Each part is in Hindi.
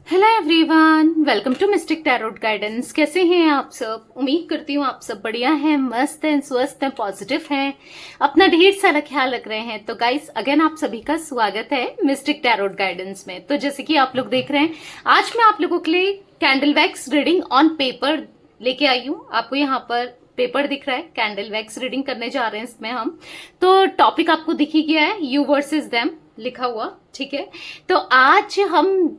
Hello everyone, welcome to Mystic Tarot Guidance. कैसे हैं आप सब? उम्मीद करती हूँ आप सब बढ़िया हैं, मस्त हैं, स्वस्थ हैं, पॉजिटिव हैं, अपना ढेर सारा ख्याल रख रहे हैं। तो गाइस, अगेन आप सभी का स्वागत है मिस्टिक टैरोट गाइडेंस में। तो जैसे कि आप लोग देख रहे हैं, आज मैं आप लोगों के लिए candle wax reading on paper लेके आई हूँ। आपको यहाँ पर पेपर दिख रहा है, कैंडल वैक्स रीडिंग करने जा रहे हैं इसमें हम। तो टॉपिक आपको दिख ही गया है, यू वर्सेस देम लिखा हुआ, ठीक है। तो आज हम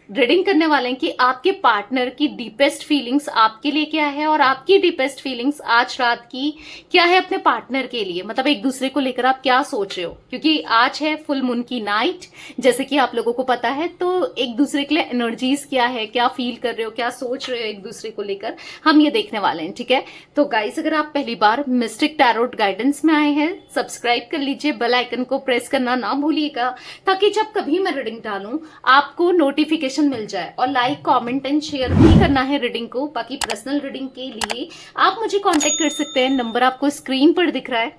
रीडिंग करने वाले हैं कि आपके पार्टनर की डीपेस्ट फीलिंग्स आपके लिए क्या है और आपकी डीपेस्ट फीलिंग्स आज रात की क्या है अपने पार्टनर के लिए। मतलब एक दूसरे को लेकर आप क्या सोच रहे हो, क्योंकि आज है फुल मून की नाइट, जैसे कि आप लोगों को पता है। तो एक दूसरे के लिए एनर्जीज क्या है, क्या फील कर रहे हो, क्या सोच रहे हो एक दूसरे को लेकर, हम ये देखने वाले हैं, ठीक है। तो गाइस, अगर आप पहली बार मिस्टिक टैरोट गाइडेंस में आए हैं, सब्सक्राइब कर लीजिए, बेल आइकन को प्रेस करना ना भूलिएगा, ताकि जब कभी मैं रीडिंग डालूं आपको नोटिफिकेशन मिल जाए। और लाइक, कमेंट एंड शेयर भी करना है रीडिंग को। बाकी पर्सनल रीडिंग के लिए आप मुझे कांटेक्ट कर सकते हैं, नंबर आपको स्क्रीन पर दिख रहा है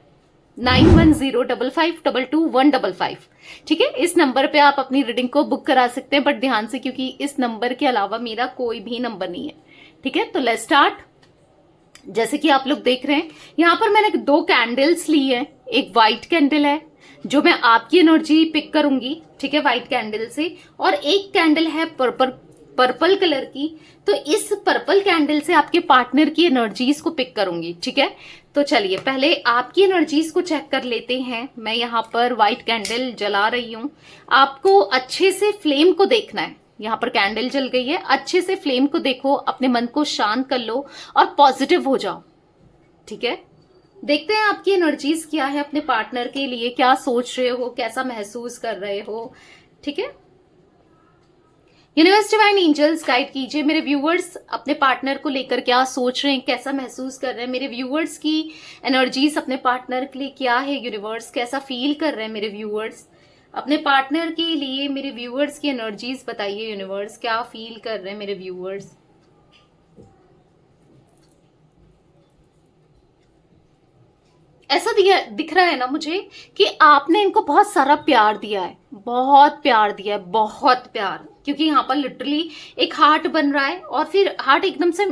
9105522155, ठीक है। इस नंबर पे आप अपनी रीडिंग को बुक करा सकते हैं, बट ध्यान से, क्योंकि इस नंबर के अलावा मेरा कोई भी नंबर नहीं है, ठीक है। तो लेट्स स्टार्ट। जैसे कि आप लोग देख रहे हैं, यहां पर मैंने दो कैंडल्स ली है। एक व्हाइट कैंडल है जो मैं आपकी एनर्जी पिक करूंगी, ठीक है, व्हाइट कैंडल से। और एक कैंडल है पर्पल कलर की, तो इस पर्पल कैंडल से आपके पार्टनर की एनर्जीज को पिक करूंगी, ठीक है। तो चलिए पहले आपकी एनर्जीज को चेक कर लेते हैं। मैं यहाँ पर व्हाइट कैंडल जला रही हूं। आपको अच्छे से फ्लेम को देखना है। यहाँ पर कैंडल जल गई है, अच्छे से फ्लेम को देखो, अपने मन को शांत कर लो और पॉजिटिव हो जाओ, ठीक है। देखते हैं आपकी एनर्जीज क्या है अपने पार्टनर के लिए, क्या सोच रहे हो, कैसा महसूस कर रहे हो, ठीक है। यूनिवर्स, डिवाइन एंजल्स गाइड कीजिए मेरे व्यूअर्स अपने पार्टनर को लेकर क्या सोच रहे हैं, कैसा महसूस कर रहे हैं। मेरे व्यूअर्स की एनर्जीज अपने पार्टनर के लिए क्या है, यूनिवर्स कैसा फील कर रहे हैं मेरे व्यूअर्स अपने पार्टनर के लिए। मेरे व्यूअर्स की एनर्जीज बताइए, यूनिवर्स क्या फील कर रहे हैं मेरे व्यूअर्स। ऐसा दिख रहा है ना मुझे कि आपने इनको बहुत सारा प्यार दिया है, बहुत प्यार दिया है, बहुत प्यार। क्योंकि यहाँ पर लिटरली एक हार्ट बन रहा है और फिर हार्ट एकदम से,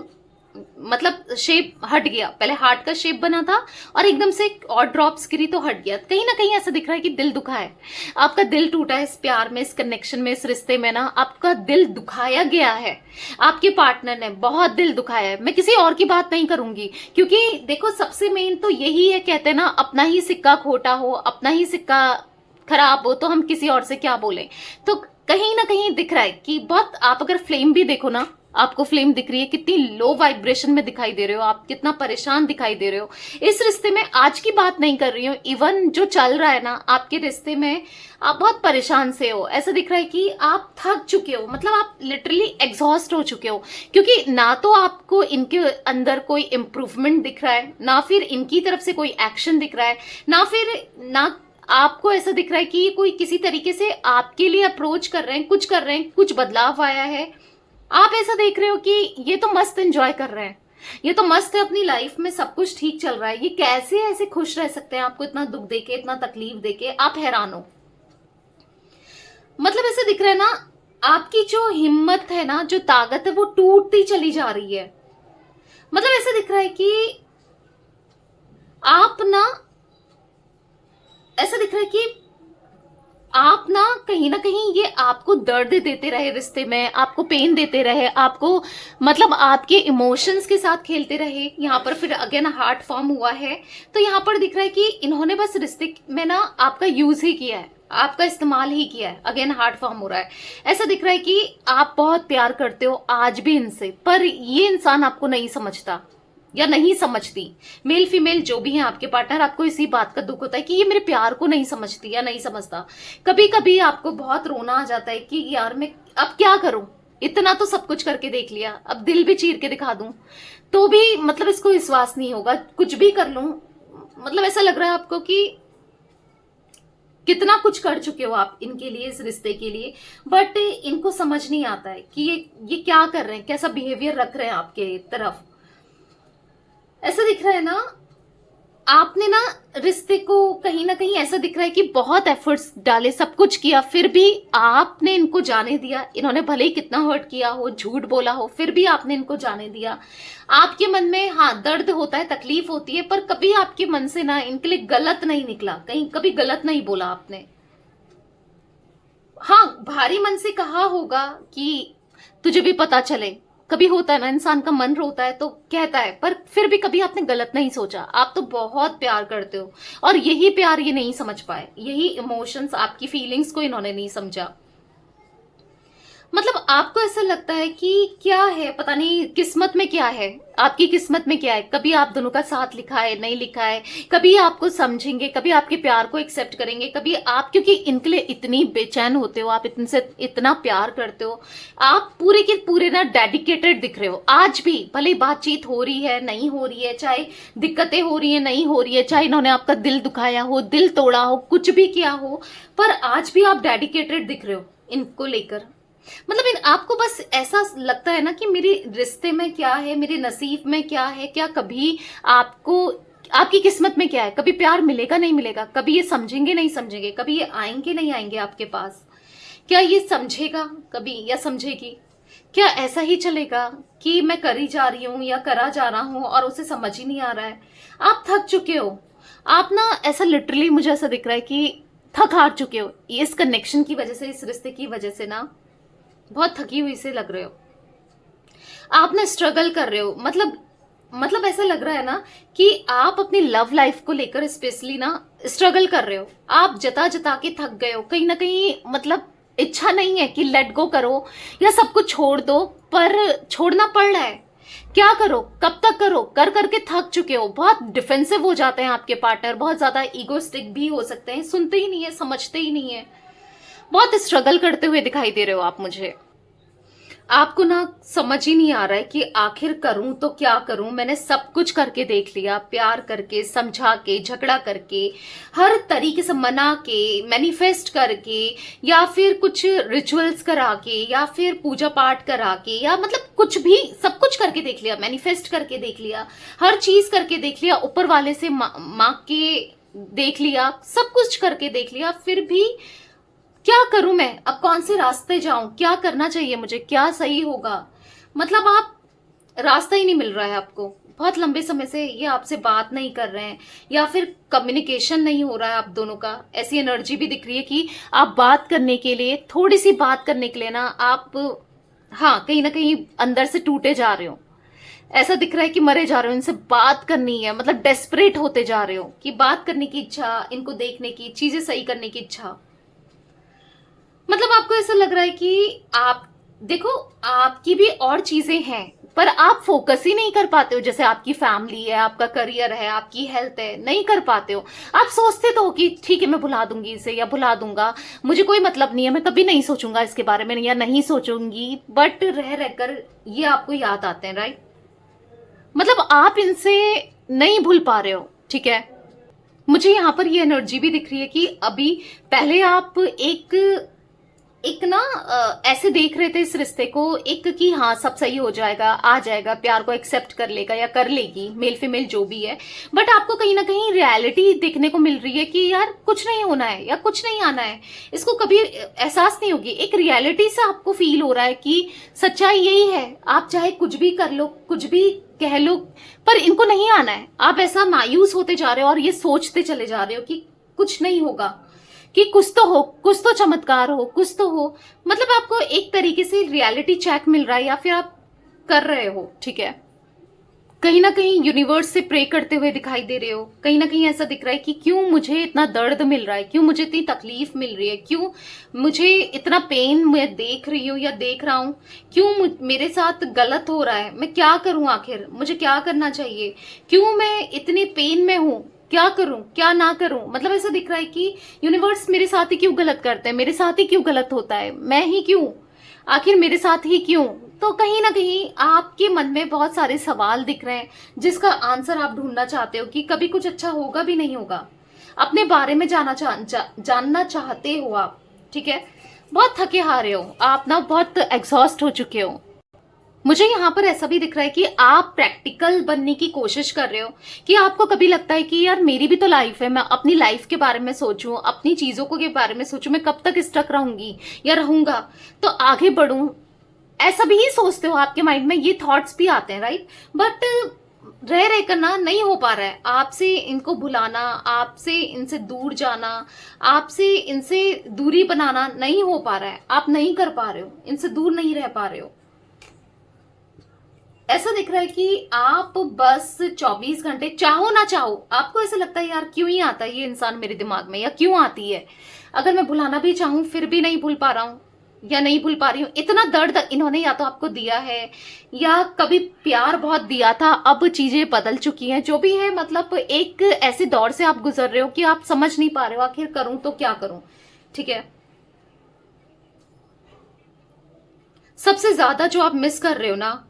मतलब शेप हट गया। पहले हार्ट का शेप बना था और एकदम से और ड्रॉप्स गिरी तो हट गया। कहीं ना कहीं ऐसा दिख रहा है कि दिल दुखा है, आपका दिल टूटा है इस प्यार में, इस कनेक्शन में, इस रिश्ते में ना आपका दिल दुखाया गया है। आपके पार्टनर ने बहुत दिल दुखाया है। मैं किसी और की बात नहीं करूंगी, क्योंकि देखो सबसे मेन तो यही है, कहते हैं ना, अपना ही सिक्का खोटा हो, अपना ही सिक्का खराब हो तो हम किसी और से क्या बोलें। तो कहीं ना कहीं दिख रहा है कि बहुत, आप अगर फ्लेम भी देखो ना, आपको फ्लेम दिख रही है, कितनी लो वाइब्रेशन में दिखाई दे रहे हो आप, कितना परेशान दिखाई दे रहे हो इस रिश्ते में। आज की बात नहीं कर रही हूँ, इवन जो चल रहा है ना आपके रिश्ते में, आप बहुत परेशान से हो। ऐसा दिख रहा है कि आप थक चुके हो, मतलब आप लिटरली एग्जॉस्ट हो चुके हो, क्योंकि ना तो आपको इनके अंदर कोई इम्प्रूवमेंट दिख रहा है, ना फिर इनकी तरफ से कोई एक्शन दिख रहा है, ना आपको ऐसा दिख रहा है कि ये कोई किसी तरीके से आपके लिए अप्रोच कर रहे हैं, कुछ कर रहे हैं, कुछ बदलाव आया है। आप ऐसा देख रहे हो कि ये तो मस्त एंजॉय कर रहे हैं, ये तो मस्त है, अपनी लाइफ में सब कुछ ठीक चल रहा है, ये कैसे ऐसे खुश रह सकते हैं आपको इतना दुख देके, इतना तकलीफ देके। आप हैरान हो, मतलब ऐसा दिख रहा है ना, आपकी जो हिम्मत है ना, जो ताकत है, वो टूटती चली जा रही है। मतलब ऐसा दिख रहा है कि आप ना, ऐसा दिख रहा है कि आप ना कहीं ये आपको दर्द देते रहे रिश्ते में, आपको पेन देते रहे, आपको मतलब आपके इमोशंस के साथ खेलते रहे। यहाँ पर फिर अगेन हार्ट फॉर्म हुआ है, तो यहाँ पर दिख रहा है कि इन्होंने बस रिश्ते में ना आपका यूज ही किया है, आपका इस्तेमाल ही किया है। अगेन हार्ट फॉर्म हो रहा है। ऐसा दिख रहा है कि आप बहुत प्यार करते हो आज भी इनसे, पर ये इंसान आपको नहीं समझता या नहीं समझती। मेल फीमेल जो भी है आपके पार्टनर, आपको इसी बात का दुख होता है कि ये मेरे प्यार को नहीं समझती या नहीं समझता। कभी कभी आपको बहुत रोना आ जाता है कि यार मैं अब क्या करूं, इतना तो सब कुछ करके देख लिया, अब दिल भी चीर के दिखा दूं तो भी मतलब इसको विश्वास नहीं होगा, कुछ भी कर लूं। मतलब ऐसा लग रहा है आपको कि कितना कुछ कर चुके हो आप इनके लिए, इस रिश्ते के लिए, बट इनको समझ नहीं आता है कि ये क्या कर रहे हैं, कैसा बिहेवियर रख रहे हैं आपके तरफ। ऐसा दिख रहा है ना, आपने ना रिश्ते को कहीं ना कहीं ऐसा दिख रहा है कि बहुत एफर्ट्स डाले, सब कुछ किया, फिर भी आपने इनको जाने दिया। इन्होंने भले ही कितना हर्ट किया हो, झूठ बोला हो, फिर भी आपने इनको जाने दिया। आपके मन में हाँ दर्द होता है, तकलीफ होती है, पर कभी आपके मन से ना इनके लिए गलत नहीं निकला, कहीं कभी गलत नहीं बोला आपने। हाँ, भारी मन से कहा होगा कि तुझे भी पता चले, कभी होता है ना, इंसान का मन रोता है तो कहता है, पर फिर भी कभी आपने गलत नहीं सोचा। आप तो बहुत प्यार करते हो, और यही प्यार ये नहीं समझ पाए, यही इमोशंस, आपकी फीलिंग्स को इन्होंने नहीं समझा। मतलब आपको ऐसा लगता है कि क्या है, पता नहीं किस्मत में क्या है, आपकी किस्मत में क्या है। कभी आप दोनों का साथ लिखा है, नहीं लिखा है, कभी आपको समझेंगे, कभी आपके प्यार को एक्सेप्ट करेंगे, कभी आप, क्योंकि इनके लिए इतनी बेचैन होते हो, आप इनसे इतना प्यार करते हो, आप पूरे के पूरे ना डेडिकेटेड दिख रहे हो। आज भी भले बातचीत हो रही है, नहीं हो रही है, चाहे दिक्कतें हो रही है, नहीं हो रही है, चाहे इन्होंने आपका दिल दुखाया हो, दिल तोड़ा हो, कुछ भी किया हो, पर आज भी आप डेडिकेटेड दिख रहे हो इनको लेकर। मतलब इन आपको बस ऐसा लगता है ना कि मेरे रिश्ते में क्या है, मेरे नसीब में क्या है, क्या कभी आपको, आपकी किस्मत में क्या है, कभी प्यार मिलेगा नहीं मिलेगा, कभी ये समझेंगे नहीं समझेंगे, कभी ये आएंगे नहीं आएंगे आपके पास, क्या ये समझेगा कभी या समझेगी, क्या ऐसा ही चलेगा कि मैं करी जा रही हूं या करा जा रहा हूं और उसे समझ ही नहीं आ रहा है। आप थक चुके हो, आप ना ऐसा लिटरली मुझे ऐसा दिख रहा है कि थक हार चुके हो इस कनेक्शन की वजह से, इस रिश्ते की वजह से ना बहुत थकी हुई से लग रहे हो। आप ना स्ट्रगल कर रहे हो, मतलब ऐसा लग रहा है ना कि आप अपनी लव लाइफ को लेकर स्पेशली ना स्ट्रगल कर रहे हो। आप जता जता के थक गए हो कहीं ना कहीं, मतलब इच्छा नहीं है कि लेट गो करो या सब कुछ छोड़ दो, पर छोड़ना पड़ रहा है। क्या करो, कब तक करो, कर करके थक चुके हो। बहुत डिफेंसिव हो जाते हैं आपके पार्टनर, बहुत ज्यादा ईगोस्टिक भी हो सकते हैं, सुनते ही नहीं है, समझते ही नहीं है। बहुत स्ट्रगल करते हुए दिखाई दे रहे हो आप मुझे। आपको ना समझ ही नहीं आ रहा है कि आखिर करूं तो क्या करूं। मैंने सब कुछ करके देख लिया, प्यार करके, समझा के, झगड़ा करके, हर तरीके से मना के, मैनिफेस्ट करके, या फिर कुछ रिचुअल्स करा के, या फिर पूजा पाठ करा के, या मतलब कुछ भी, सब कुछ करके देख लिया, मैनिफेस्ट करके देख लिया, हर चीज करके देख लिया, ऊपर वाले से मांग के देख लिया, सब कुछ करके देख लिया, फिर भी क्या करूं मैं, अब कौन से रास्ते जाऊं, क्या करना चाहिए मुझे, क्या सही होगा। मतलब आप, रास्ता ही नहीं मिल रहा है आपको। बहुत लंबे समय से ये आपसे बात नहीं कर रहे हैं, या फिर कम्युनिकेशन नहीं हो रहा है आप दोनों का। ऐसी एनर्जी भी दिख रही है कि आप बात करने के लिए, थोड़ी सी बात करने के लिए ना आप, हाँ, कहीं ना कहीं अंदर से टूटे जा रहे हो। ऐसा दिख रहा है कि मरे जा रहे हो, इनसे बात करनी है, मतलब डेस्परेट होते जा रहे हो कि बात करने की इच्छा, इनको देखने की, चीजें सही करने की इच्छा। मतलब आपको ऐसा लग रहा है कि आप देखो, आपकी भी और चीजें हैं, पर आप फोकस ही नहीं कर पाते हो। जैसे आपकी फैमिली है, आपका करियर है, आपकी हेल्थ है, नहीं कर पाते हो। आप सोचते तो हो कि ठीक है मैं भुला दूंगी इसे या भुला दूंगा, मुझे कोई मतलब नहीं है, मैं कभी नहीं सोचूंगा इसके बारे में या नहीं सोचूंगी, बट रह रहकर ये आपको याद आते हैं, राइट। मतलब आप इनसे नहीं भूल पा रहे हो, ठीक है। मुझे यहाँ पर ये एनर्जी भी दिख रही है कि अभी पहले आप एक ना ऐसे देख रहे थे इस रिश्ते को, एक कि हाँ सब सही हो जाएगा, आ जाएगा, प्यार को एक्सेप्ट कर लेगा या कर लेगी, मेल फीमेल जो भी है। बट आपको कहीं ना कहीं रियलिटी देखने को मिल रही है कि यार कुछ नहीं होना है या कुछ नहीं आना है, इसको कभी एहसास नहीं होगी। एक रियलिटी से आपको फील हो रहा है कि सच्चाई यही है, आप चाहे कुछ भी कर लो, कुछ भी कह लो, पर इनको नहीं आना है। आप ऐसा मायूस होते जा रहे हो और ये सोचते चले जा रहे हो कि कुछ नहीं होगा, कि कुछ तो हो, कुछ तो चमत्कार हो, कुछ तो हो। मतलब आपको एक तरीके से रियलिटी चेक मिल रहा है या फिर आप कर रहे हो, ठीक है। कहीं ना कहीं यूनिवर्स से प्रे करते हुए दिखाई दे रहे हो। कहीं ना कहीं ऐसा दिख रहा है कि क्यों मुझे इतना दर्द मिल रहा है, क्यों मुझे इतनी तकलीफ मिल रही है, क्यों मुझे इतना पेन मैं देख रही हूँ या देख रहा हूँ, क्यों मेरे साथ गलत हो रहा है, मैं क्या करूं, आखिर मुझे क्या करना चाहिए, क्यों मैं इतने पेन में हूं, क्या करूं क्या ना करूं। मतलब ऐसा दिख रहा है कि यूनिवर्स मेरे साथ ही क्यों गलत करते हैं, मेरे साथ ही क्यों गलत होता है, मैं ही क्यों, आखिर मेरे साथ ही क्यों। तो कहीं ना कहीं आपके मन में बहुत सारे सवाल दिख रहे हैं जिसका आंसर आप ढूंढना चाहते हो कि कभी कुछ अच्छा होगा भी नहीं होगा। अपने बारे में जानना चाहते हो आप, ठीक है। बहुत थके हारे हो आप ना, बहुत एग्जॉस्ट हो चुके हो। मुझे यहाँ पर ऐसा भी दिख रहा है कि आप प्रैक्टिकल बनने की कोशिश कर रहे हो, कि आपको कभी लगता है कि यार मेरी भी तो लाइफ है, मैं अपनी लाइफ के बारे में सोचूं, अपनी चीजों को के बारे में सोचूं, मैं कब तक स्टक रहूंगी या रहूंगा, तो आगे बढ़ूं, ऐसा भी ही सोचते हो, आपके माइंड में ये थॉट्स भी आते हैं, राइट। बट रह रह कर ना नहीं हो पा रहा है, आपसे इनको भुलाना, आपसे इनसे दूर जाना, आपसे इनसे दूरी बनाना नहीं हो पा रहा है, आप नहीं कर पा रहे हो, इनसे दूर नहीं रह पा रहे हो। ऐसा दिख रहा है कि आप बस 24 घंटे, चाहो ना चाहो, आपको ऐसा लगता है यार क्यों ही आता है ये इंसान मेरे दिमाग में, या क्यों आती है, अगर मैं भुलाना भी चाहूं फिर भी नहीं भूल पा रहा हूं या नहीं भूल पा रही हूँ। इतना दर्द इन्होंने या तो आपको दिया है, या कभी प्यार बहुत दिया था, अब चीजें बदल चुकी हैं, जो भी है, मतलब एक ऐसे दौर से आप गुजर रहे हो कि आप समझ नहीं पा रहे हो आखिर करूं तो क्या करूं। ठीक है, सबसे ज्यादा जो आप मिस कर रहे हो ना,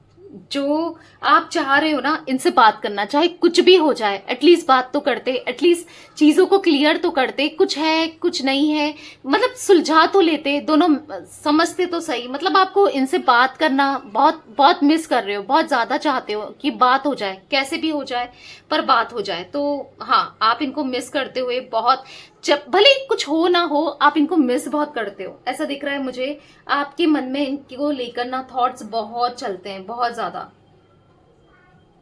जो आप चाह रहे हो ना इनसे बात करना, चाहे कुछ भी हो जाए, एटलीस्ट बात तो करते, एटलीस्ट चीजों को क्लियर तो करते, कुछ है कुछ नहीं है, मतलब सुलझा तो लेते, दोनों समझते तो सही। मतलब आपको इनसे बात करना बहुत बहुत मिस कर रहे हो, बहुत ज्यादा चाहते हो कि बात हो जाए, कैसे भी हो जाए पर बात हो जाए। तो हाँ, आप इनको मिस करते हुए बहुत, जब भले कुछ हो ना हो, आप इनको मिस बहुत करते हो, ऐसा दिख रहा है मुझे। आपके मन में इनको लेकर ना थॉट्स बहुत चलते हैं, बहुत ज्यादा।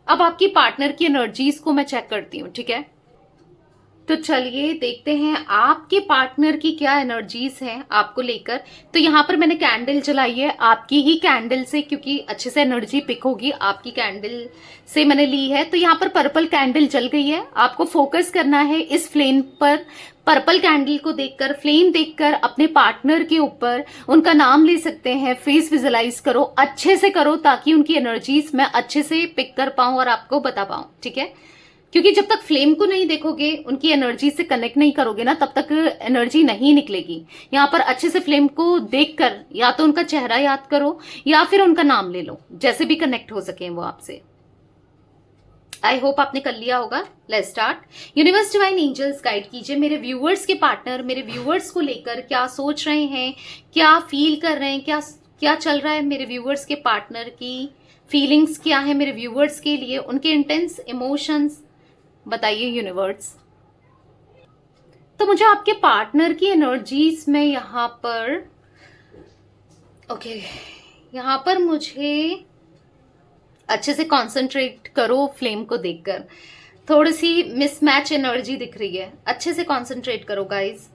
अब आपकी पार्टनर की एनर्जीज को मैं चेक करती हूँ, ठीक है। तो चलिए देखते हैं आपके पार्टनर की क्या एनर्जीज हैं आपको लेकर। तो यहाँ पर मैंने कैंडल जलाई है, आपकी ही कैंडल से, क्योंकि अच्छे से एनर्जी पिक होगी, आपकी कैंडल से मैंने ली है। तो यहाँ पर पर्पल कैंडल जल गई है, आपको फोकस करना है इस फ्लेम पर, पर्पल कैंडल को देखकर, फ्लेम देखकर अपने पार्टनर के ऊपर उनका नाम ले सकते हैं, फेस विजुलाइज करो, अच्छे से करो, ताकि उनकी एनर्जीज मैं अच्छे से पिक कर पाऊं और आपको बता पाऊं, ठीक है। क्योंकि जब तक फ्लेम को नहीं देखोगे, उनकी एनर्जी से कनेक्ट नहीं करोगे ना, तब तक एनर्जी नहीं निकलेगी। यहाँ पर अच्छे से फ्लेम को देखकर या तो उनका चेहरा याद करो या फिर उनका नाम ले लो, जैसे भी कनेक्ट हो सके वो आपसे। आई होप आपने कर लिया होगा। Let's start. Universe divine angels guide कीजिए मेरे व्यूअर्स के पार्टनर, मेरे व्यूअर्स को लेकर क्या सोच रहे हैं, क्या फील कर रहे हैं, क्या क्या चल रहा है मेरे व्यूअर्स के पार्टनर की फीलिंग्स क्या है मेरे व्यूअर्स के लिए, उनके इंटेंस इमोशंस बताइए यूनिवर्स। तो मुझे आपके पार्टनर की एनर्जीज में यहाँ पर यहाँ पर मुझे अच्छे से कंसंट्रेट करो, फ्लेम को देखकर थोड़ी सी मिसमैच एनर्जी दिख रही है, अच्छे से कंसंट्रेट करो गाइस।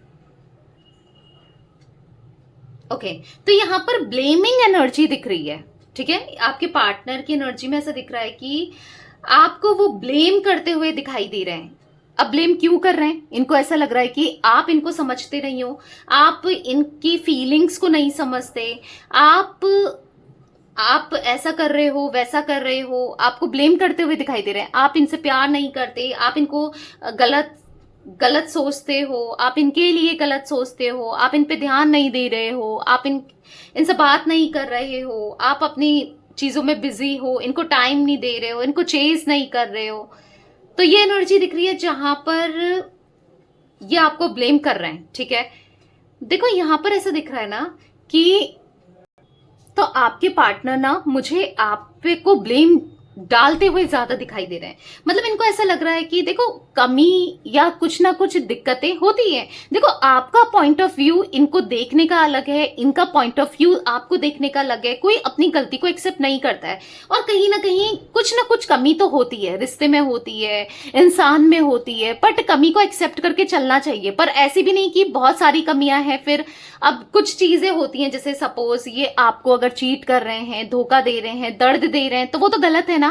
तो यहाँ पर ब्लेमिंग एनर्जी दिख रही है, ठीक है। आपके पार्टनर की एनर्जी में ऐसा दिख रहा है कि आपको वो ब्लेम करते हुए दिखाई दे रहे हैं। अब ब्लेम क्यों कर रहे हैं, इनको ऐसा लग रहा है कि आप इनको समझते नहीं हो, आप इनकी फीलिंग्स को नहीं समझते, आप ऐसा कर रहे हो, वैसा कर रहे हो, आपको ब्लेम करते हुए दिखाई दे रहे हैं। आप इनसे प्यार नहीं करते, आप इनको गलत गलत सोचते हो, आप इनके लिए गलत सोचते हो, आप इन पे ध्यान नहीं दे रहे हो, आप इनसे बात नहीं कर रहे हो, आप अपनी चीजों में बिजी हो, इनको टाइम नहीं दे रहे हो, इनको चेज नहीं कर रहे हो। तो ये एनर्जी दिख रही है जहां पर ये आपको ब्लेम कर रहे हैं, ठीक है। देखो यहां पर ऐसा दिख रहा है ना कि तो आपके पार्टनर ना मुझे आप पे को ब्लेम डालते हुए ज्यादा दिखाई दे रहे हैं। मतलब इनको ऐसा लग रहा है कि देखो कमी या कुछ ना कुछ दिक्कतें होती हैं। देखो आपका पॉइंट ऑफ व्यू इनको देखने का अलग है, इनका पॉइंट ऑफ व्यू आपको देखने का अलग है। कोई अपनी गलती को एक्सेप्ट नहीं करता है और कहीं ना कुछ कमी तो होती है, रिश्ते में होती है, इंसान में होती है, बट कमी को एक्सेप्ट करके चलना चाहिए। पर ऐसी भी नहीं कि बहुत सारी कमियां हैं। फिर अब कुछ चीजें होती हैं, जैसे सपोज ये आपको अगर चीट कर रहे हैं, धोखा दे रहे हैं, दर्द दे रहे हैं, तो वो तो गलत है ना।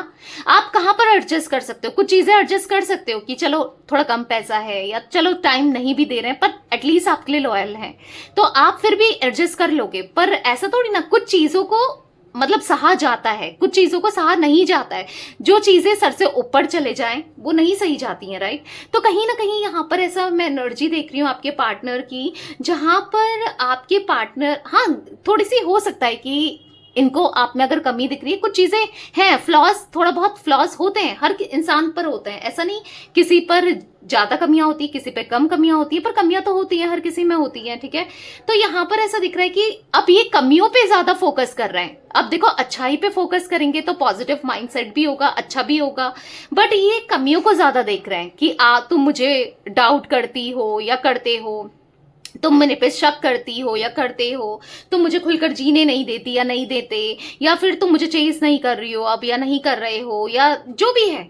आप कहां पर एडजस्ट कर सकते हो, कुछ चीजें एडजस्ट कर सकते हो कि चलो थोड़ा कम पैसा है या चलो टाइम नहीं भी दे रहे हैं, पर एटलीस्ट आपके लिए लॉयल हैं, तो आप फिर भी एडजस्ट कर लोगे। पर ऐसा थोड़ी ना, कुछ चीजों को मतलब सहा जाता है, कुछ चीजों को सहा नहीं जाता है। जो चीजें सर से ऊपर चले जाएं वो नहीं सही जाती हैं, राइट। तो कहीं ना कहीं यहां पर ऐसा मैं एनर्जी देख रही हूं आपके पार्टनर की, जहां पर आपके पार्टनर, हाँ थोड़ी सी हो सकता है कि इनको आप में अगर कमी दिख रही है, कुछ चीजें हैं, फ्लॉज, थोड़ा बहुत फ्लॉज होते हैं, हर इंसान पर होते हैं, ऐसा नहीं किसी पर ज्यादा कमियां होती है, किसी पे कम कमियां होती है, पर कमियां तो होती हैं, हर किसी में होती हैं, ठीक है। तो यहाँ पर ऐसा दिख रहा है कि अब ये कमियों पे ज्यादा फोकस कर रहे हैं। अब देखो, अच्छाई पे फोकस करेंगे तो पॉजिटिव माइंडसेट भी होगा, अच्छा भी होगा, बट ये कमियों को ज्यादा देख रहे हैं कि तुम मुझे डाउट करती हो या करते हो, तुम मेरे पे शक करती हो या करते हो, तुम मुझे खुलकर जीने नहीं देती या नहीं देते, या फिर तुम मुझे चेस नहीं कर रही हो अब या नहीं कर रहे हो, या जो भी है,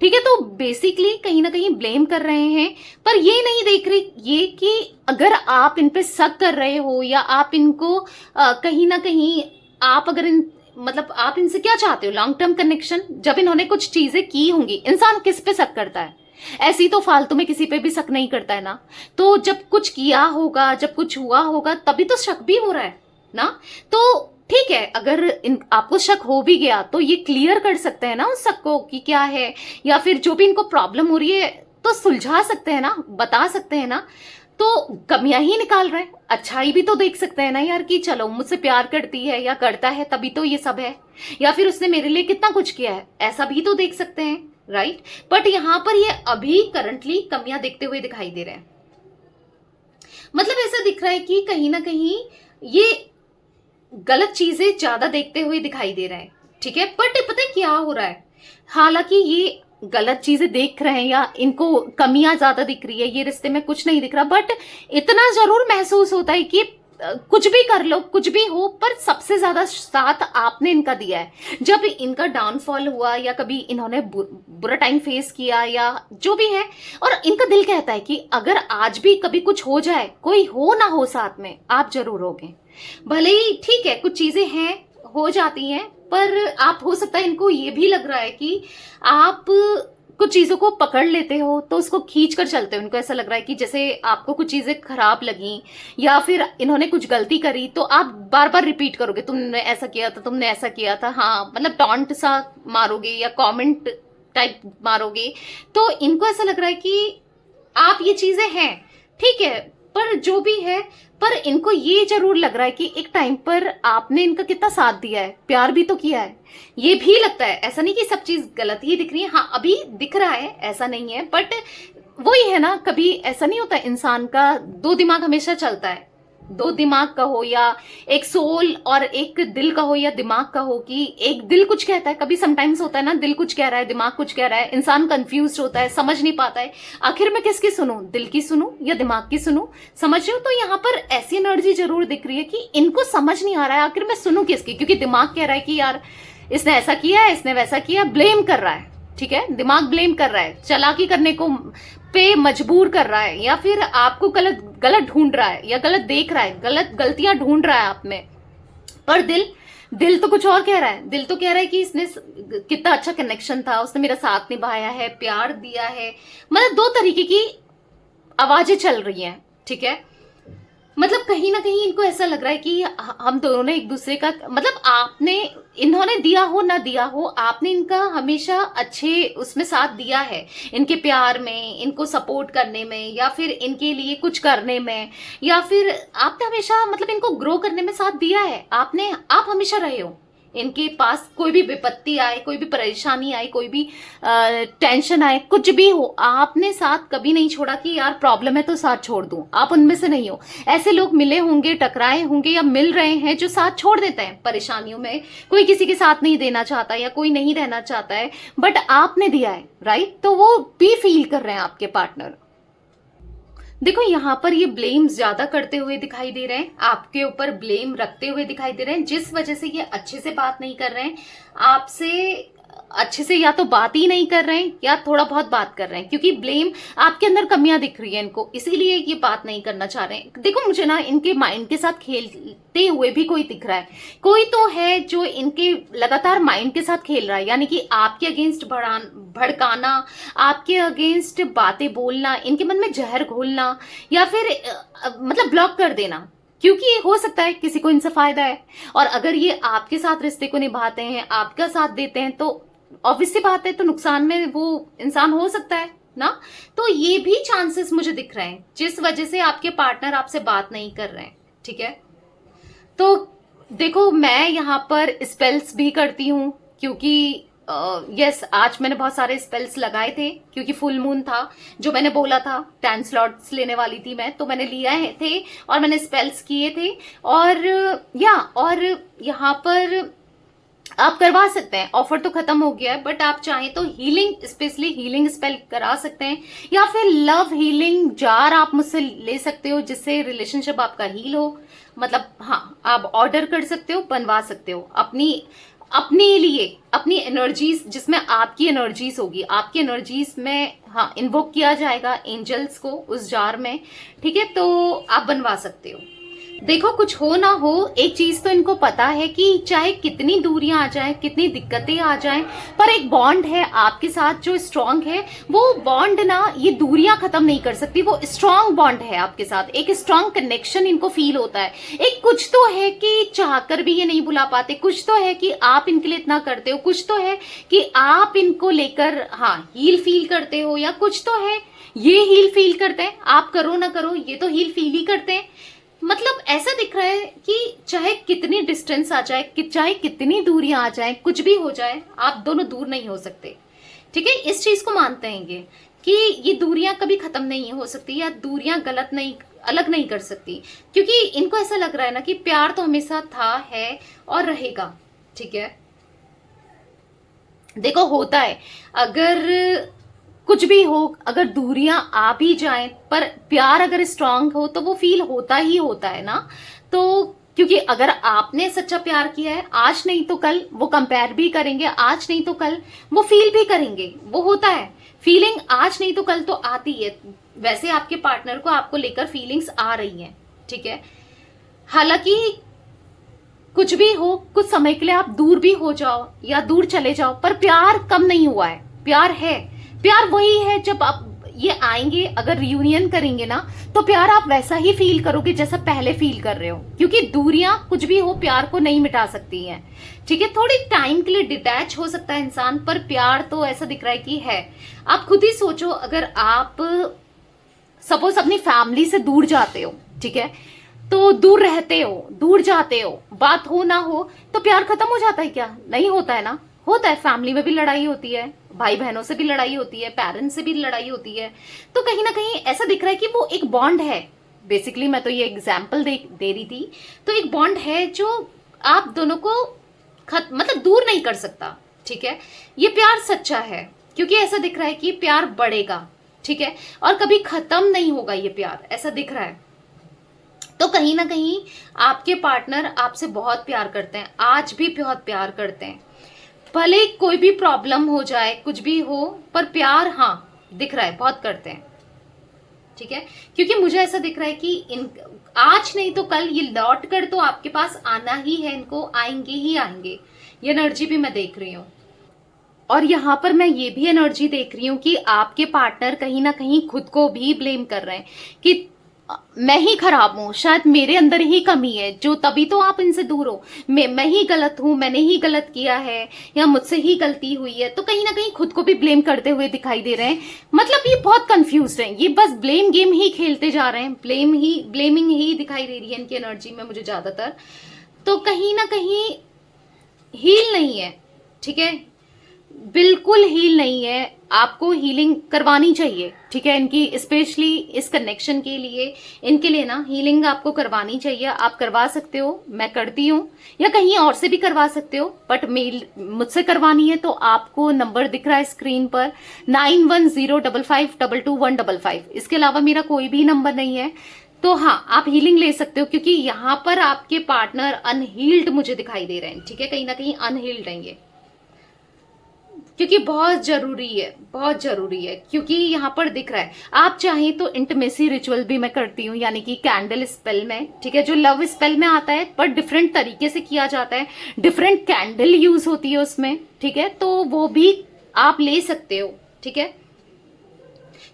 ठीक है। तो बेसिकली कहीं ना कहीं ब्लेम कर रहे हैं, पर ये नहीं देख रहे ये कि अगर आप इन पे शक कर रहे हो या आप इनको कहीं ना कहीं आप अगर मतलब आप इनसे क्या चाहते हो, लॉन्ग टर्म कनेक्शन। जब इन्होंने कुछ चीजें की होंगी, इंसान किस पे शक करता है, ऐसी तो फालतू में किसी पे भी शक नहीं करता है ना। तो जब कुछ किया होगा, जब कुछ हुआ होगा, तभी तो शक भी हो रहा है ना। तो ठीक है, अगर आपको शक हो भी गया तो ये क्लियर कर सकते हैं ना उस शक को कि क्या है, या फिर जो भी इनको प्रॉब्लम हो रही है तो सुलझा सकते हैं ना, बता सकते हैं ना। तो कमियां ही निकाल रहे हैं, अच्छाई भी तो देख सकते हैं ना यार, कि चलो मुझसे प्यार करती है या करता है तभी तो ये सब है, या फिर उसने मेरे लिए कितना कुछ किया है, ऐसा भी तो देख सकते हैं, राइट। बट यहां पर ये अभी करंटली कमियां देखते हुए दिखाई दे रहे हैं। मतलब ऐसा दिख रहा है कि कहीं ना कहीं ये गलत चीजें ज्यादा देखते हुए दिखाई दे रहे हैं, ठीक है। बट पता है क्या हो रहा है, हालांकि ये गलत चीजें देख रहे हैं या इनको कमियां ज्यादा दिख रही है, ये रिश्ते में कुछ नहीं दिख रहा, बट इतना जरूर महसूस होता है कि कुछ भी कर लो, कुछ भी हो, पर सबसे ज्यादा साथ आपने इनका दिया है। जब इनका डाउनफॉल हुआ या कभी इन्होंने बुरा टाइम फेस किया या जो भी है, और इनका दिल कहता है कि अगर आज भी कभी कुछ हो जाए, कोई हो ना हो साथ में, आप जरूर होगे। भले ही ठीक है कुछ चीजें हैं, हो जाती हैं, पर आप हो सकता है इनको ये भी लग रहा है कि आप कुछ चीजों को पकड़ लेते हो तो उसको खींच कर चलते हो। इनको ऐसा लग रहा है कि जैसे आपको कुछ चीजें खराब लगी या फिर इन्होंने कुछ गलती करी तो आप बार बार रिपीट करोगे, तुमने ऐसा किया था, तुमने ऐसा किया था, हाँ, मतलब टॉन्ट सा मारोगे या कमेंट टाइप मारोगे। तो इनको ऐसा लग रहा है कि आप ये चीजें हैं, ठीक है, पर जो भी है, पर इनको ये जरूर लग रहा है कि एक टाइम पर आपने इनका कितना साथ दिया है, प्यार भी तो किया है, ये भी लगता है। ऐसा नहीं कि सब चीज गलत ही दिख रही है, हाँ अभी दिख रहा है, ऐसा नहीं है, बट वही है ना, कभी ऐसा नहीं होता, इंसान का दो दिमाग हमेशा चलता है, दो दिमाग का हो या एक सोल और एक दिल का हो या दिमाग का हो, कि एक दिल कुछ कहता है, कभी समटाइम्स होता है ना, दिल कुछ कह रहा है, दिमाग कुछ कह रहा है, इंसान कंफ्यूज होता है, समझ नहीं पाता है आखिर मैं किसकी सुनूं, दिल की सुनूं या दिमाग की सुनूं, समझ रहे हो। तो यहाँ पर ऐसी एनर्जी जरूर दिख रही है कि इनको समझ नहीं आ रहा है आखिर मैं सुनूं किसकी, क्योंकि दिमाग कह रहा है कि यार इसने ऐसा किया है, इसने वैसा किया, ब्लेम कर रहा है, ठीक है, दिमाग ब्लेम कर रहा है, चालाकी करने को पे मजबूर कर रहा है, या फिर आपको गलत गलत ढूंढ रहा है या गलत देख रहा है, गलतियां ढूंढ रहा है आप में। पर दिल तो कुछ और कह रहा है, दिल तो कह रहा है कि इसने कितना अच्छा कनेक्शन था, उसने मेरा साथ निभाया है, प्यार दिया है, मतलब दो तरीके की आवाजें चल रही हैं, ठीक है। मतलब कहीं ना कहीं इनको ऐसा लग रहा है कि हम दोनों ने एक दूसरे का, मतलब आपने, इन्होंने दिया हो ना दिया हो, आपने इनका हमेशा अच्छे उसमें साथ दिया है, इनके प्यार में, इनको सपोर्ट करने में, या फिर इनके लिए कुछ करने में, या फिर आपने हमेशा मतलब इनको ग्रो करने में साथ दिया है, आप हमेशा रहे हो इनके पास। कोई भी विपत्ति आए, कोई भी परेशानी आए, कोई भी टेंशन आए, कुछ भी हो, आपने साथ कभी नहीं छोड़ा कि यार प्रॉब्लम है तो साथ छोड़ दूं। आप उनमें से नहीं हो। ऐसे लोग मिले होंगे, टकराए होंगे या मिल रहे हैं जो साथ छोड़ देते हैं परेशानियों में, कोई किसी के साथ नहीं देना चाहता या कोई नहीं रहना चाहता है, बट आपने दिया है, राइट। तो वो भी फील कर रहे हैं आपके पार्टनर। देखो यहाँ पर ये ब्लेम ज्यादा करते हुए दिखाई दे रहे हैं, आपके ऊपर ब्लेम रखते हुए दिखाई दे रहे हैं, जिस वजह से ये अच्छे से बात नहीं कर रहे हैं आपसे, अच्छे से या तो बात ही नहीं कर रहे हैं या थोड़ा बहुत बात कर रहे हैं, क्योंकि ब्लेम आपके अंदर कमियां दिख रही है इनको, इसीलिए ये बात नहीं करना चाह रहे हैं। देखो मुझे ना इनके माइंड के साथ खेलते हुए भी कोई दिख रहा है, कोई तो है जो इनके लगातार माइंड के साथ खेल रहा है, यानी कि आपके अगेंस्ट भड़काना, आपके अगेंस्ट बातें बोलना, इनके मन में जहर घोलना, या फिर मतलब ब्लॉक कर देना, क्योंकि हो सकता है किसी को इनसे फायदा है। और अगर ये आपके साथ रिश्ते को निभाते हैं, आपका साथ देते हैं, तो ऑब्वियस सी बात है, तो नुकसान में वो इंसान हो सकता है ना। तो ये भी चांसेस मुझे दिख रहे हैं जिस वजह से आपके पार्टनर आपसे बात नहीं कर रहे हैं, ठीक है। तो देखो, मैं यहाँ पर स्पेल्स भी करती हूँ, क्योंकि यस, आज मैंने बहुत सारे स्पेल्स लगाए थे, क्योंकि फुल मून था। जो मैंने बोला था 10 स्लॉट्स लेने वाली थी मैं, तो मैंने लिया है थे और मैंने स्पेल्स किए थे। और और यहाँ पर आप करवा सकते हैं। ऑफर तो खत्म हो गया है, बट आप चाहें तो हीलिंग, स्पेशली हीलिंग स्पेल करा सकते हैं, या फिर लव हीलिंग जार आप मुझसे ले सकते हो, जिससे रिलेशनशिप आपका हील हो। मतलब हाँ, आप ऑर्डर कर सकते हो, बनवा सकते हो अपनी अपने लिए, अपनी एनर्जीज, जिसमें आपकी एनर्जीज होगी, आपकी एनर्जीज में हाँ इन्वोक किया जाएगा एंजल्स को उस जार में। ठीक है, तो आप बनवा सकते हो। देखो, कुछ हो ना हो, एक चीज तो इनको पता है कि चाहे कितनी दूरियां आ जाएं, कितनी दिक्कतें आ जाएं, पर एक बॉन्ड है आपके साथ जो स्ट्रांग है। वो बॉन्ड ना, ये दूरियां खत्म नहीं कर सकती, वो स्ट्रांग बॉन्ड है आपके साथ। एक स्ट्रांग कनेक्शन इनको फील होता है। एक कुछ तो है कि चाहकर भी ये नहीं बुला पाते, कुछ तो है कि आप इनके लिए इतना करते हो, कुछ तो है कि आप इनको लेकर हाँ हील फील करते हो, या कुछ तो है ये हील फील करते हैं। आप करो ना करो, ये तो हील फील ही करते हैं। मतलब ऐसा दिख रहा है कि चाहे कितनी डिस्टेंस आ जाए, कि चाहे कितनी दूरियां आ जाए, कुछ भी हो जाए, आप दोनों दूर नहीं हो सकते। ठीक है, इस चीज को मानते हैं ये, कि ये दूरियां कभी खत्म नहीं हो सकती, या दूरियां गलत नहीं, अलग नहीं कर सकती। क्योंकि इनको ऐसा लग रहा है ना कि प्यार तो हमेशा था, है और रहेगा। ठीक है, देखो होता है, अगर कुछ भी हो, अगर दूरियां आ भी जाएं, पर प्यार अगर स्ट्रांग हो तो वो फील होता ही होता है ना। तो क्योंकि अगर आपने सच्चा प्यार किया है, आज नहीं तो कल वो कंपेयर भी करेंगे, आज नहीं तो कल वो फील भी करेंगे। वो होता है, फीलिंग आज नहीं तो कल तो आती है। वैसे आपके पार्टनर को आपको लेकर फीलिंग्स आ रही हैं। ठीक है, हालांकि कुछ भी हो, कुछ समय के लिए आप दूर भी हो जाओ या दूर चले जाओ, पर प्यार कम नहीं हुआ है, प्यार है। प्यार वही है, जब आप ये आएंगे, अगर रियूनियन करेंगे ना, तो प्यार आप वैसा ही फील करोगे जैसा पहले फील कर रहे हो। क्योंकि दूरियां कुछ भी हो, प्यार को नहीं मिटा सकती हैं। ठीक है, थोड़ी टाइम के लिए डिटैच हो सकता है इंसान, पर प्यार तो ऐसा दिख रहा है कि है। आप खुद ही सोचो, अगर आप सपोज अपनी फैमिली से दूर जाते हो, ठीक है, तो दूर रहते हो, दूर जाते हो, बात हो ना हो, तो प्यार खत्म हो जाता है क्या? नहीं होता है ना। होता है, फैमिली में भी लड़ाई होती है, भाई बहनों से भी लड़ाई होती है, पेरेंट्स से भी लड़ाई होती है। तो कहीं ना कहीं ऐसा दिख रहा है कि वो एक बॉन्ड है। बेसिकली मैं तो ये एग्जाम्पल दे रही थी। तो एक बॉन्ड है जो आप दोनों को मतलब दूर नहीं कर सकता। ठीक है, ये प्यार सच्चा है, क्योंकि ऐसा दिख रहा है कि प्यार बढ़ेगा। ठीक है, और कभी खत्म नहीं होगा ये प्यार, ऐसा दिख रहा है। तो कहीं ना कहीं आपके पार्टनर आपसे बहुत प्यार करते हैं, आज भी बहुत प्यार करते हैं। भले कोई भी प्रॉब्लम हो जाए, कुछ भी हो, पर प्यार हाँ दिख रहा है, बहुत करते हैं। ठीक है, क्योंकि मुझे ऐसा दिख रहा है कि इन आज नहीं तो कल ये लौट कर तो आपके पास आना ही है, इनको आएंगे ही आएंगे। ये एनर्जी भी मैं देख रही हूँ। और यहाँ पर मैं ये भी एनर्जी देख रही हूँ कि आपके पार्टनर कहीं ना कहीं खुद को भी ब्लेम कर रहे हैं कि मैं ही खराब हूं, शायद मेरे अंदर ही कमी है, जो तभी तो आप इनसे दूर हो। मैं ही गलत हूं, मैंने ही गलत किया है, या मुझसे ही गलती हुई है। तो कहीं ना कहीं खुद को भी ब्लेम करते हुए दिखाई दे रहे हैं। मतलब ये बहुत कंफ्यूज्ड हैं, ये बस ब्लेम गेम ही खेलते जा रहे हैं, ब्लेमिंग ही दिखाई दे रही है इनकी एनर्जी में मुझे ज्यादातर। तो कहीं ना कहीं हील नहीं है। ठीक है, बिल्कुल हील नहीं है, आपको हीलिंग करवानी चाहिए। ठीक है, इनकी स्पेशली इस कनेक्शन के लिए, इनके लिए ना हीलिंग आपको करवानी चाहिए। आप करवा सकते हो, मैं करती हूँ, या कहीं और से भी करवा सकते हो, बट मेल मुझसे करवानी है तो आपको नंबर दिख रहा है स्क्रीन पर 9105522155। इसके अलावा मेरा कोई भी नंबर नहीं है। तो हाँ, आप हीलिंग ले सकते हो, क्योंकि यहाँ पर आपके पार्टनर अनहील्ड मुझे दिखाई दे रहे हैं। ठीक है, कहीं ना कहीं अनहील्ड हैं ये, क्योंकि बहुत जरूरी है, बहुत जरूरी है। क्योंकि यहाँ पर दिख रहा है, आप चाहें तो इंटीमेसी रिचुअल भी मैं करती हूँ, यानी कि कैंडल स्पेल में। ठीक है, जो लव स्पेल में आता है, पर डिफरेंट तरीके से किया जाता है, डिफरेंट कैंडल यूज होती है उसमें। ठीक है, तो वो भी आप ले सकते हो। ठीक है,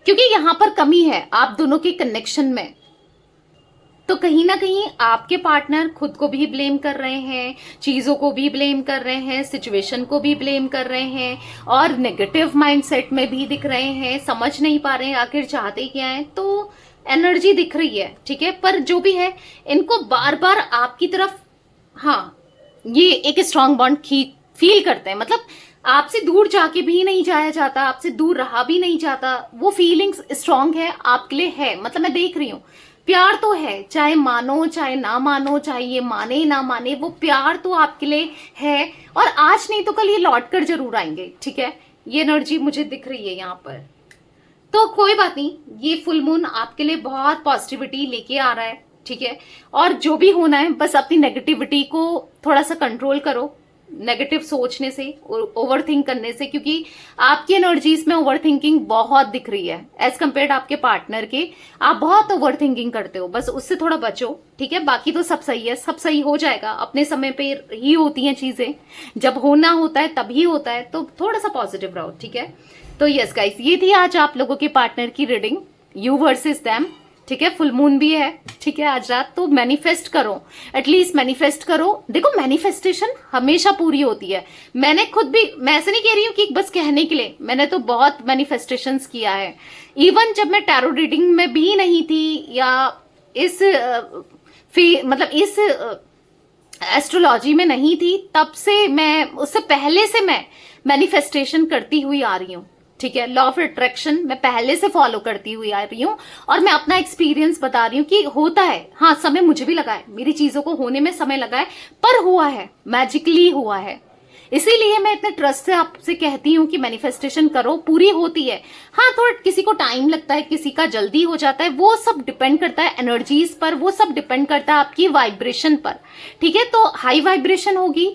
क्योंकि यहाँ पर कमी है आप दोनों के कनेक्शन में। तो कहीं ना कहीं आपके पार्टनर खुद को भी ब्लेम कर रहे हैं, चीजों को भी ब्लेम कर रहे हैं, सिचुएशन को भी ब्लेम कर रहे हैं, और नेगेटिव माइंडसेट में भी दिख रहे हैं, समझ नहीं पा रहे हैं आखिर चाहते क्या है। तो एनर्जी दिख रही है। ठीक है, पर जो भी है, इनको बार बार आपकी तरफ हाँ, ये एक स्ट्रांग बॉन्ड फील करते हैं, मतलब आपसे दूर जाके भी नहीं जाया जाता, आपसे दूर रहा भी नहीं जाता, वो फीलिंग्स स्ट्रांग है आपके लिए, है मतलब मैं देख रही हूँ प्यार तो है, चाहे मानो चाहे ना मानो, चाहे ये माने ना माने, वो प्यार तो आपके लिए है। और आज नहीं तो कल ये लौट कर जरूर आएंगे, ठीक है, ये एनर्जी मुझे दिख रही है यहाँ पर। तो कोई बात नहीं, ये फुल मून आपके लिए बहुत पॉजिटिविटी लेके आ रहा है, ठीक है। और जो भी होना है बस अपनी नेगेटिविटी को थोड़ा सा कंट्रोल करो, नेगेटिव सोचने से, ओवर थिंक करने से, क्योंकि आपकी एनर्जीज में ओवर थिंकिंग बहुत दिख रही है एज कम्पेयर्ड आपके पार्टनर के। आप बहुत ओवर थिंकिंग करते हो, बस उससे थोड़ा बचो, ठीक है। बाकी तो सब सही है, सब सही हो जाएगा, अपने समय पे ही होती हैं चीजें, जब होना होता है तभी होता है, तो थोड़ा सा पॉजिटिव रहो, ठीक है। तो यस गाइस, ये थी आज आप लोगों के पार्टनर की रीडिंग, यू वर्सेस देम, ठीक है। फुल मून भी है, ठीक है, आज रात। तो मैनिफेस्ट करो, एटलीस्ट मैनिफेस्ट करो। देखो मैनिफेस्टेशन हमेशा पूरी होती है। मैंने खुद भी, मैं ऐसे नहीं कह रही हूँ कि बस कहने के लिए, मैंने तो बहुत मैनिफेस्टेशंस किया है। इवन जब मैं टैरो रीडिंग में भी नहीं थी, या इस मतलब इस एस्ट्रोलॉजी में नहीं थी, तब से मैं, उससे पहले से मैं मैनिफेस्टेशन करती हुई आ रही हूँ, ठीक है। लॉ ऑफ अट्रैक्शन मैं पहले से फॉलो करती हुई आ रही हूँ, और मैं अपना एक्सपीरियंस बता रही हूँ कि होता है। हाँ, समय मुझे भी लगा है, मेरी चीजों को होने में समय लगा है, पर हुआ है, मैजिकली हुआ है। इसीलिए मैं इतने ट्रस्ट से आपसे कहती हूँ कि मैनिफेस्टेशन करो, पूरी होती है। हाँ, थोड़ा किसी को टाइम लगता है, किसी का जल्दी हो जाता है, वो सब डिपेंड करता है एनर्जीज पर, वो सब डिपेंड करता है आपकी वाइब्रेशन पर, ठीक है। तो हाई वाइब्रेशन होगी,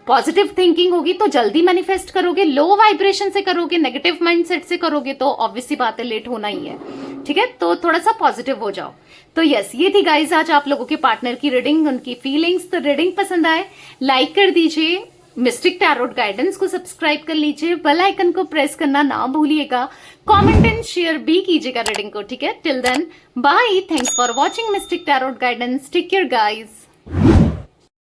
पॉजिटिव थिंकिंग होगी तो जल्दी मैनिफेस्ट करोगे, लो वाइब्रेशन से करोगे, नेगेटिव माइंडसेट से करोगे तो ऑब्वियसली बात है, लेट होना ही है, ठीक है। तो थोड़ा सा पॉजिटिव हो जाओ। तो यस, ये थी गाइज आज आप लोगों के पार्टनर की रीडिंग, उनकी फीलिंग्स। तो रीडिंग पसंद आए लाइक कर दीजिए, मिस्टिक टैरोट गाइडेंस को सब्सक्राइब कर लीजिए, बेल आइकन को प्रेस करना ना भूलिएगा, कमेंट एंड शेयर भी कीजिएगा रीडिंग को, ठीक है। Till then bye, thanks for watching Mystic Tarot Guidance, take care guys.